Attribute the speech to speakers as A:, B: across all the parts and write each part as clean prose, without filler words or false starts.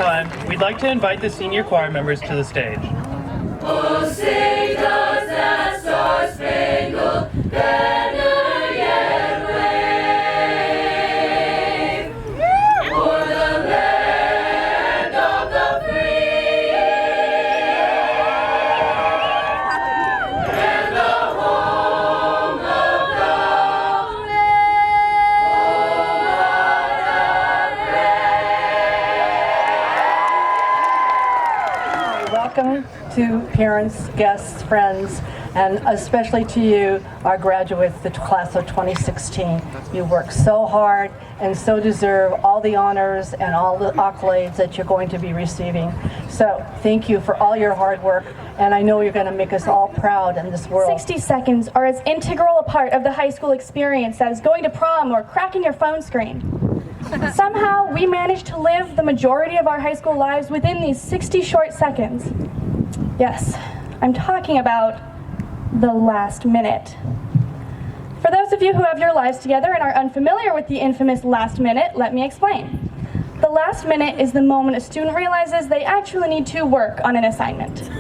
A: time, we'd like to invite the senior choir members to the stage.
B: Oh, sing us that star-spangled banner yet wave, o'er the land of the free, and the home of the
C: Welcome to parents, guests, friends, and especially to you, our graduates, the class of 2016. You worked so hard and so deserve all the honors and all the accolades that you're going to be receiving. So thank you for all your hard work, and I know you're going to make us all proud in this world.
D: 60 seconds are as integral a part of the high school experience as going to prom or cracking your phone screen. Somehow, we managed to live the majority of our high school lives within these 60 short seconds. Yes, I'm talking about the last minute. For those of you who have your lives together and are unfamiliar with the infamous last minute, let me explain. The last minute is the moment a student realizes they actually need to work on an assignment.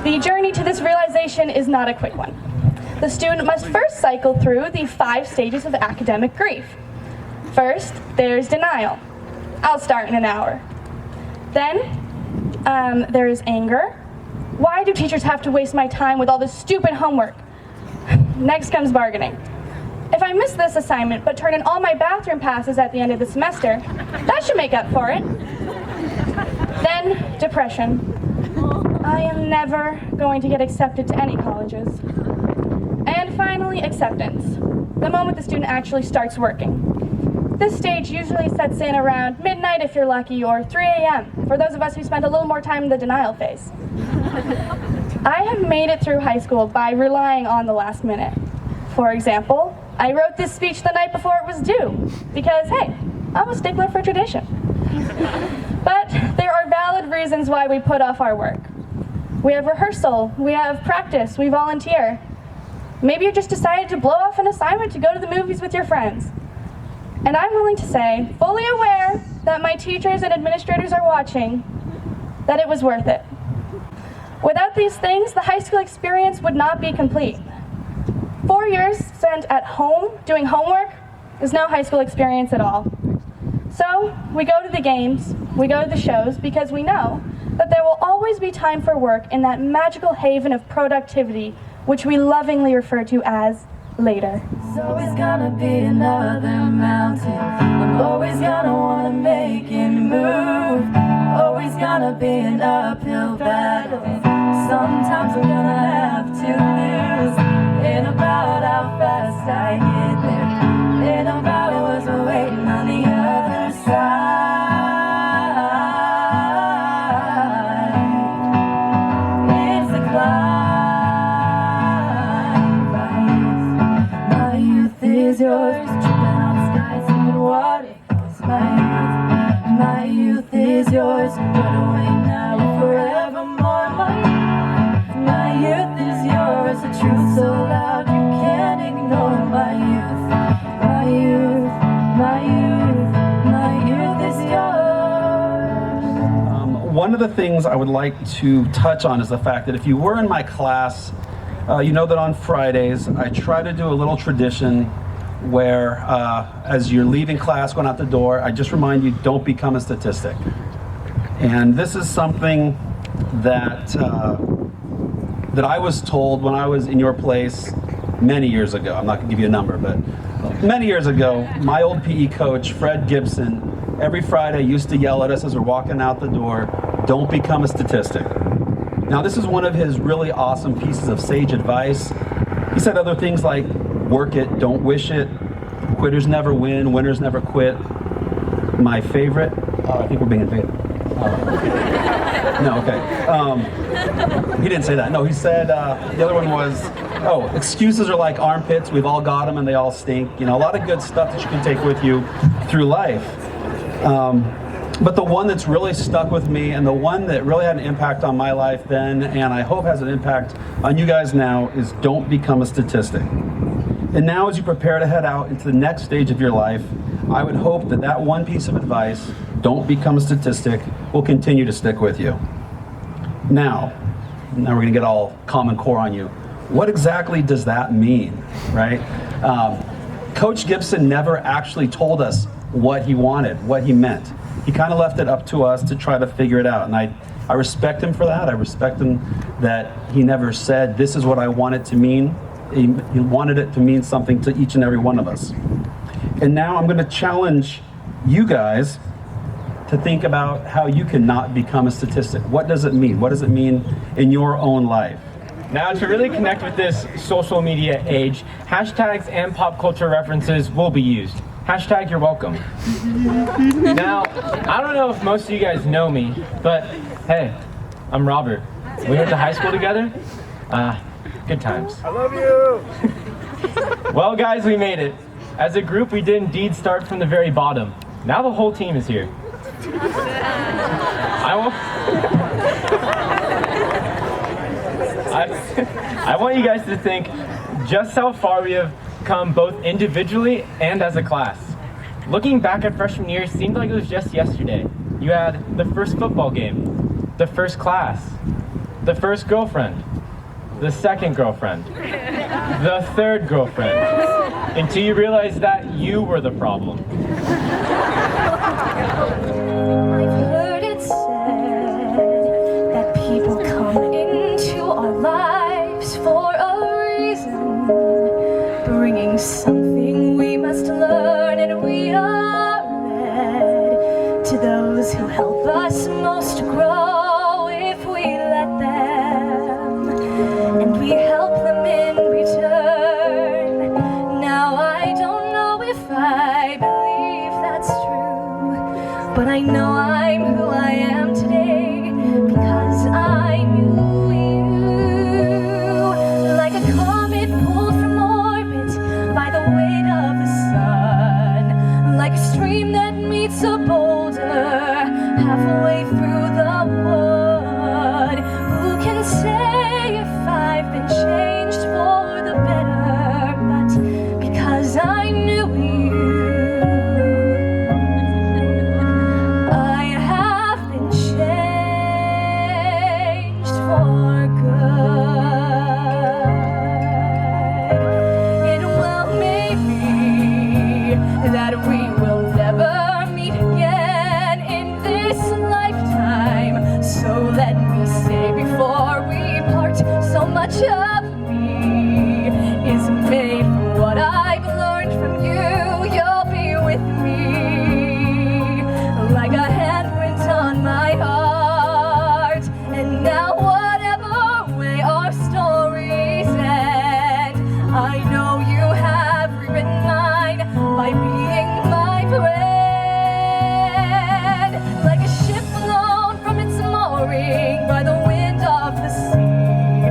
D: The journey to this realization is not a quick one. The student must first cycle through the 5 stages of academic grief. First, there's denial. I'll start in an hour. Then, there is anger. Why do teachers have to waste my time with all this stupid homework? Next comes bargaining. If I miss this assignment but turn in all my bathroom passes at the end of the semester, that should make up for it. Then, depression. I am never going to get accepted to any colleges. And finally, acceptance. The moment the student actually starts working. This stage usually sets in around midnight if you're lucky, or 3 a.m. for those of us who spend a little more time in the denial phase. I have made it through high school by relying on the last minute. For example, I wrote this speech the night before it was due, because hey, I'm a stickler for tradition. But there are valid reasons why we put off our work. We have rehearsal, we have practice, we volunteer. Maybe you just decided to blow off an assignment to go to the movies with your friends. And I'm willing to say, fully aware that my teachers and administrators are watching, that it was worth it. Without these things, the high school experience would not be complete. 4 years spent at home doing homework is no high school experience at all. So we go to the games, we go to the shows, because we know that there will always be time for work in that magical haven of productivity, which we lovingly refer to as later.
B: There's always gonna be another mountain. I'm always gonna wanna make it move. Always gonna be an uphill battle. Sometimes I'm gonna have to lose. Ain't about how fast I get there. Ain't about what's waiting on the other side. It's the climb. My youth is yours. Tripping on skies, sipping waterfalls. My youth is yours. Run away now and forevermore. My youth is yours. The truth so loud you can't ignore. My youth, my youth, my youth, my youth is yours.
E: One of the things I would like to touch on is the fact that if you were in my class, you know that on Fridays I try to do a little tradition where as you're leaving class, going out the door, I just remind you, don't become a statistic. And this is something that that I was told when I was in your place many years ago. I'm not going to give you a number, but many years ago, my old PE coach, Fred Gibson, every Friday used to yell at us as we're walking out the door, don't become a statistic. Now, this is one of his really awesome pieces of sage advice. He said other things like, work it, don't wish it, quitters never win, winners never quit. My favorite, I think we're being invaded. No, okay. He didn't say that. No, he said, the other one was, oh, excuses are like armpits. We've all got them and they all stink. You know, a lot of good stuff that you can take with you through life. But the one that's really stuck with me and the one that really had an impact on my life then, and I hope has an impact on you guys now, is don't become a statistic. And now as you prepare to head out into the next stage of your life, I would hope that that one piece of advice don't become a statistic will continue to stick with you. Now we're going to get all Common Core on you. What exactly does that mean, right? Coach Gibson never actually told us what he wanted, what he meant. He kind of left it up to us to try to figure it out. And I respect him for that. I respect him that he never said, this is what I want it to mean. He wanted it to mean something to each and every one of us. And now I'm going to challenge you guys to think about how you cannot become a statistic. What does it mean? What does it mean in your own life?
F: Now, to really connect with this social media age, hashtags and pop culture references will be used. Hashtag you're welcome. Now, I don't know if most of you guys know me, but hey, I'm Robert. We went to high school together. Good times. I love you! Well, guys, we made it. As a group, we did indeed start from the very bottom. Now the whole team is here. I want you guys to think just how far we have come both individually and as a class. Looking back at freshman year seemed like it was just yesterday. You had the first football game, the first class, the first girlfriend, the second girlfriend, the third girlfriend, until you realized that you were the problem.
B: I've heard it said that people come into our lives for a reason, bringing something we must learn, and we are led to those who help us most to grow if we let them, and we help them in return. Now I don't know if I believe that's true, but I know I'm who I am today because I knew you. Like a comet pulled from orbit by the weight of the sun, like a stream that meets a boulder halfway through the wood. Who can say if I've been changed for the better? But because I knew you, I have been changed for good. And well, maybe that we will never meet again in this lifetime. So let me say before we part, so much of me is made from what I've learned from you. You'll be with me like a handprint on my heart. And now whatever way our stories end, I know you have rewritten mine by being my friend. Like a ship blown from its mooring by the wind of the sea,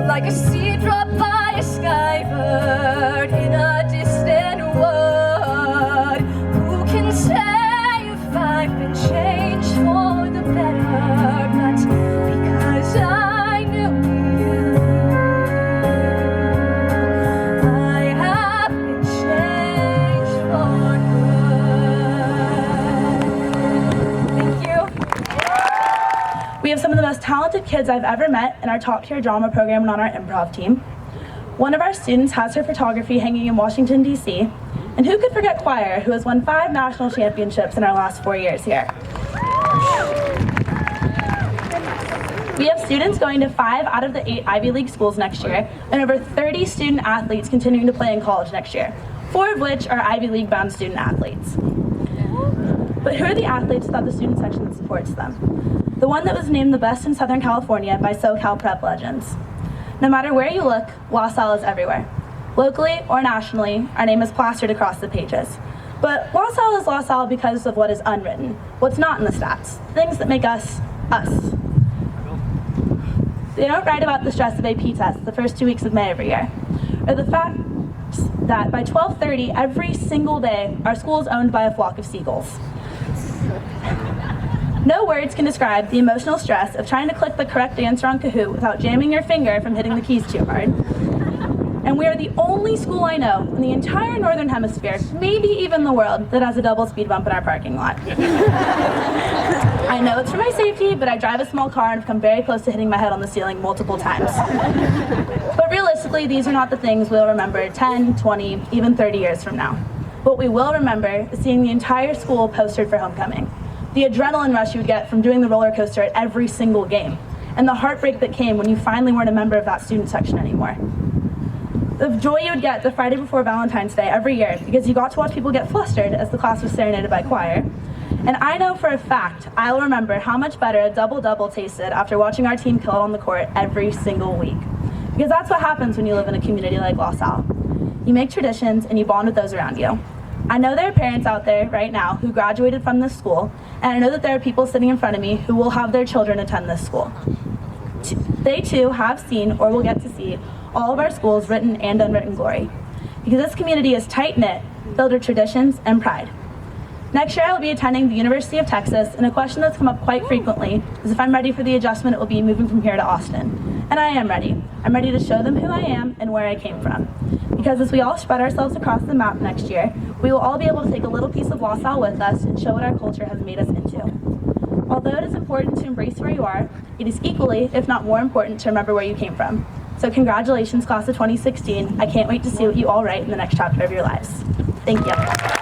B: like a seed dropped by a skybird in a distant wood. Who can say if I've been changed for the better? But because I knew you, I have been changed for good. Thank you.
D: We have some of the most talented kids I've ever met in our top-tier drama program and on our improv team. One of our students has her photography hanging in Washington, D.C. And who could forget choir, who has won 5 national championships in our last 4 years here. We have students going to 5 out of the 8 Ivy League schools next year, and over 30 student athletes continuing to play in college next year, 4 of which are Ivy League-bound student athletes. But who are the athletes without the student section that supports them? The one that was named the best in Southern California by SoCal Prep Legends. No matter where you look, LaSalle is everywhere. Locally or nationally, our name is plastered across the pages. But LaSalle is LaSalle because of what is unwritten, what's not in the stats, things that make us, us. They don't write about the stress of AP tests the first 2 weeks of May every year, or the fact that by 12:30 every single day, our school is owned by a flock of seagulls. No words can describe the emotional stress of trying to click the correct answer on Kahoot without jamming your finger from hitting the keys too hard. And we are the only school I know in the entire Northern Hemisphere, maybe even the world, that has a double speed bump in our parking lot. I know it's for my safety, but I drive a small car and have come very close to hitting my head on the ceiling multiple times. But realistically, these are not the things we'll remember 10, 20, even 30 years from now. What we will remember is seeing the entire school postered for homecoming, the adrenaline rush you would get from doing the roller coaster at every single game, and the heartbreak that came when you finally weren't a member of that student section anymore. The joy you would get the Friday before Valentine's Day every year because you got to watch people get flustered as the class was serenaded by choir. And I know for a fact I'll remember how much better a double-double tasted after watching our team kill it on the court every single week. Because that's what happens when you live in a community like LaSalle. You make traditions and you bond with those around you. I know there are parents out there right now who graduated from this school, and I know that there are people sitting in front of me who will have their children attend this school. They too have seen or will get to see all of our schools' written and unwritten glory. Because this community is tight-knit, filled with traditions and pride. Next year I will be attending the University of Texas, and a question that's come up quite frequently is if I'm ready for the adjustment it will be moving from here to Austin. And I am ready. I'm ready to show them who I am and where I came from. Because as we all spread ourselves across the map next year, we will all be able to take a little piece of LaSalle with us and show what our culture has made us into. Although it is important to embrace where you are, it is equally, if not more important, to remember where you came from. So congratulations, class of 2016. I can't wait to see what you all write in the next chapter of your lives. Thank you.